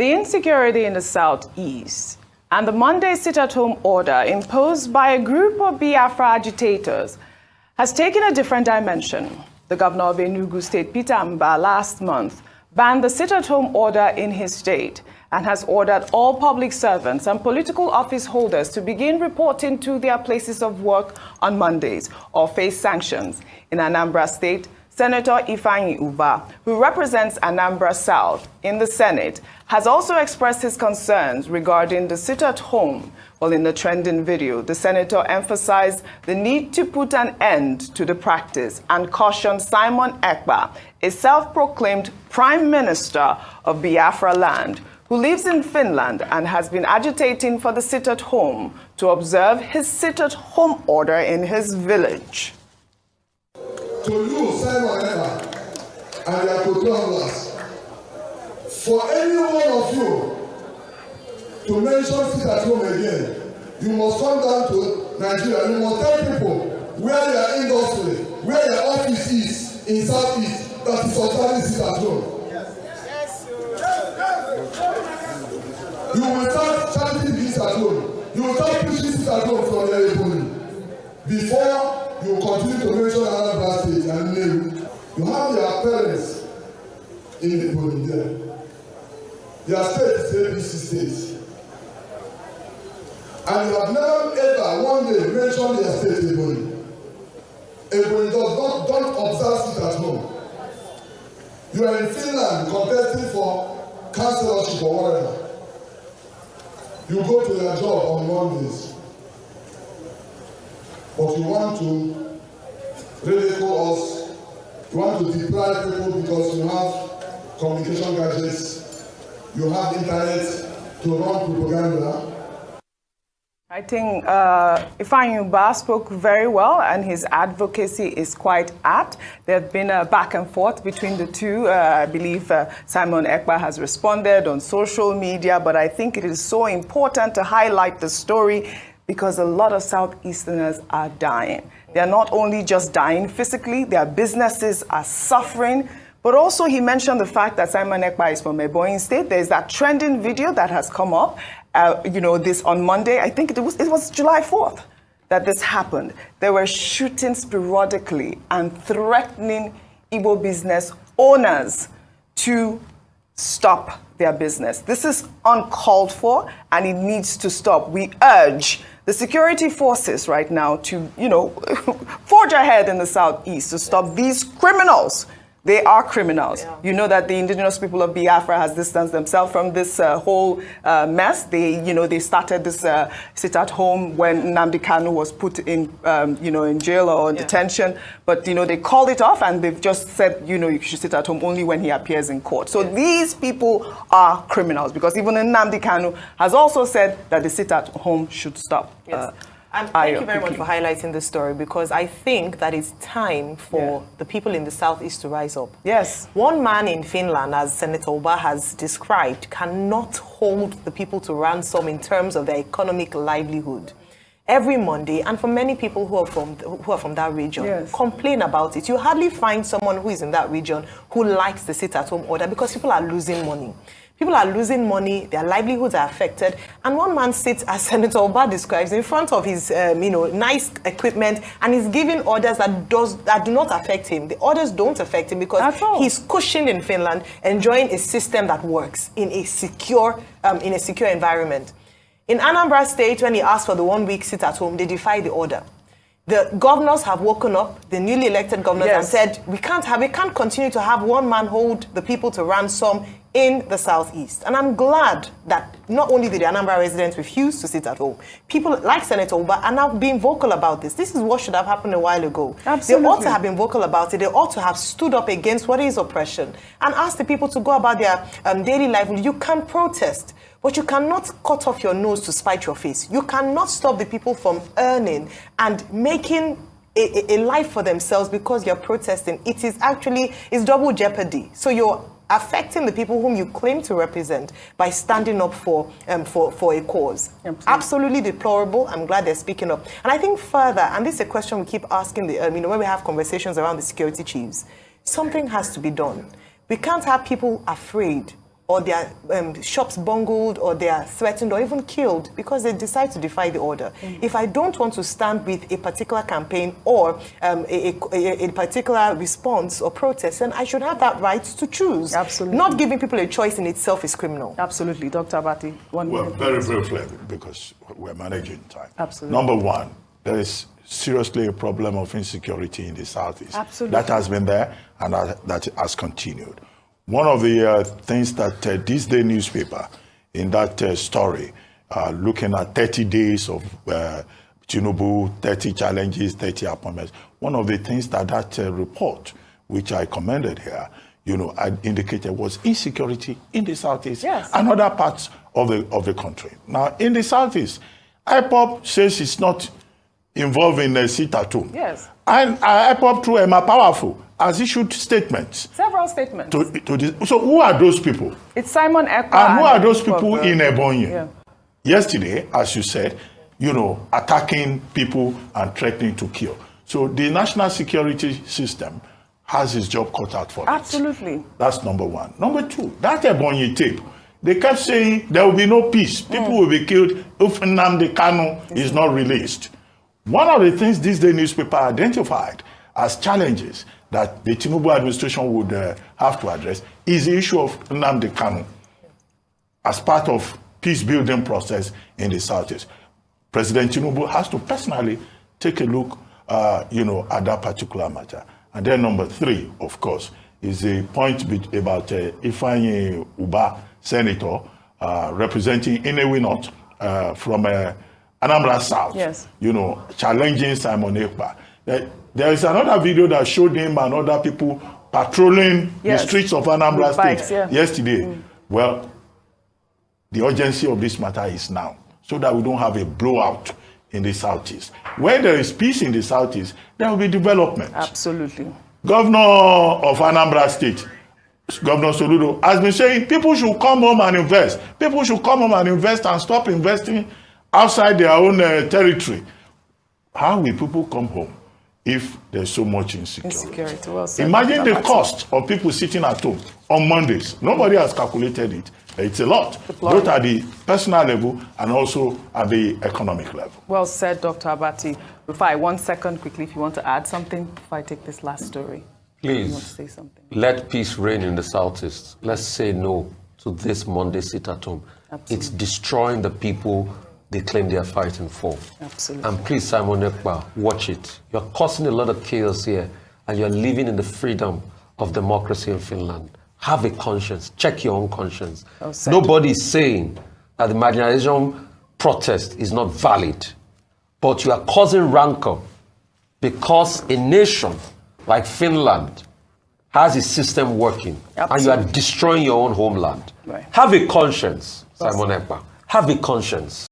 The insecurity in the southeast and the Monday sit-at-home order imposed by a group of Biafra agitators has taken a different dimension. The governor of Enugu State, Peter Mbah, last month banned the sit-at-home order in his state and has ordered all public servants and political office holders to begin reporting to their places of work on Mondays or face sanctions. In Anambra State, Senator Ifeanyi Mbah, who represents Anambra South in the Senate, has also expressed his concerns regarding the sit-at-home. Well, in the trending video, the senator emphasized the need to put an end to the practice and cautioned Simon Ekpa, a self-proclaimed prime minister of Biafra land, who lives in Finland and has been agitating for the sit-at-home, to observe his sit-at-home order in his village. To you, Simon Ekpa, and their co-travelers, for any one of you to mention sit-at-home again, you must come down to Nigeria. You must tell people where your industry, where your office is in Southeast, that is observing sit-at-home. You will start chanting this at home. You will start preaching sit-at-home from your Igbo before you continue to mention Anambra State and name. You have your parents in the Igbo there. Their state is ABC state. And you have never ever one day mentioned their state Igbo. Igbo don't observe sit-at-home. You are in Finland contesting for councillorship or whatever. You go to your job on Mondays, but you want to ridicule us, you want to deprive people because you have communication gadgets, you have internet to run propaganda. I think Ifeanyi Mbah spoke very well, and his advocacy is quite apt. There have been a back and forth between the two. I believe Simon Ekpa has responded on social media, but I think it is so important to highlight the story because a lot of Southeasterners are dying. They are not only just dying physically, their businesses are suffering. But also he mentioned the fact that Simon Ekpa is from Ebonyi State. There's that trending video that has come up, this on Monday. I think it was July 4th that this happened. They were shooting sporadically and threatening Igbo business owners to stop their business. This is uncalled for and it needs to stop. We urge the security forces right now to, forge ahead in the Southeast to stop these criminals. They are criminals. Yeah. You know that the indigenous people of Biafra has distanced themselves from this whole mess. They started this sit-at-home when Nnamdi Kanu was put in, in jail or in detention. But, they called it off and they've just said, you should sit at home only when he appears in court. So these people are criminals because even Nnamdi Kanu has also said that the sit-at-home should stop. Yes. And thank you very much for highlighting this story because I think that it's time for the people in the Southeast to rise up. Yes. One man in Finland, as Senator Mbah has described, cannot hold the people to ransom in terms of their economic livelihood. Every Monday, and for many people who are from that region, complain about it. You hardly find someone who is in that region who likes the sit-at-home order because people are losing money. People are losing money, their livelihoods are affected, and one man sits, as Senator Mbah describes, in front of his, nice equipment, and he's giving orders that do not affect him. The orders don't affect him because he's cushioned in Finland, enjoying a system that works in a secure environment. In Anambra State, when he asked for the 1 week sit-at-home, they defied the order. The governors have woken up, the newly elected governors, and said, we can't continue to have one man hold the people to ransom in the Southeast. And I'm glad that not only did the Anambra residents refuse to sit at home, people like Senator Mbah are now being vocal about this. This is what should have happened a while ago. Absolutely. They ought to have been vocal about it. They ought to have stood up against what is oppression and asked the people to go about their daily life. You can protest, but you cannot cut off your nose to spite your face. You cannot stop the people from earning and making a life for themselves because you're protesting. It's double jeopardy. So you're affecting the people whom you claim to represent by standing up for a cause. Absolutely deplorable. I'm glad they're speaking up. And I think further, and this is a question we keep asking when we have conversations around the security chiefs, something has to be done. We can't have people afraid or their shops bungled, or they are threatened or even killed because they decide to defy the order. If I don't want to stand with a particular campaign or a particular response or protest, then I should have that right to choose. Absolutely. Not giving people a choice in itself is criminal. Absolutely. Dr. Abati, one minute. Very briefly, because we're managing time. Absolutely. Number one, there is seriously a problem of insecurity in the Southeast. Absolutely. That has been there, and that has continued. One of the things that this day newspaper, in that story, looking at 30 days of Tinubu, 30 challenges, 30 appointments, one of the things that report, which I commended here, I indicated was insecurity in the Southeast and other parts of the country. Now, in the Southeast, IPOB says it's not involved in a sit-at-home. Yes. And IPOB, through Emma Powerful, has issued statements. Several statements. So who are those people? It's Simon Ekpa. And who are those people in Ebonyi? Yeah. Yesterday, as you said, attacking people and threatening to kill. So the national security system has its job cut out for it. Absolutely. That's number one. Number two, that Ebonyi tape, they kept saying there will be no peace. People will be killed if Nnamdi Kanu is not released. One of the things this day newspaper identified as challenges that the Tinubu administration would have to address is the issue of Nnamdi Kanu as part of peace-building process in the Southeast. President Tinubu has to personally take a look, at that particular matter. And then number three, of course, is the point about Ifeanyi Mbah, senator, representing Enugu North from Anambra South, challenging Simon Ekpa. There is another video that showed him and other people patrolling the streets of Anambra State yesterday. Well, the urgency of this matter is now, so that we don't have a blowout in the Southeast. Where there is peace in the Southeast, there will be development. Absolutely. Governor of Anambra State, Governor Soludo, has been saying people should come home and invest. People should come home and invest and stop investing outside their own territory. How will people come home if there's so much insecurity? Well said. Imagine the cost of people sitting at home on Mondays. Nobody has calculated it. It's a lot, both at the personal level and also at the economic level. Well said, Dr. Abati. Rufai, 1 second quickly if you want to add something before I take this last story. Please, you want to say something? Let peace reign in the Southeast. Let's say no to this Monday sit-at-home. It's destroying the people they claim they are fighting for. Absolutely. And please, Simon Ekpa, watch it. You're causing a lot of chaos here, and you're living in the freedom of democracy in Finland. Have a conscience. Check your own conscience. Nobody is saying that the marginalization protest is not valid, but you are causing rancor because a nation like Finland has a system working, and you are destroying your own homeland. Have a conscience, Simon Ekpa. Have a conscience.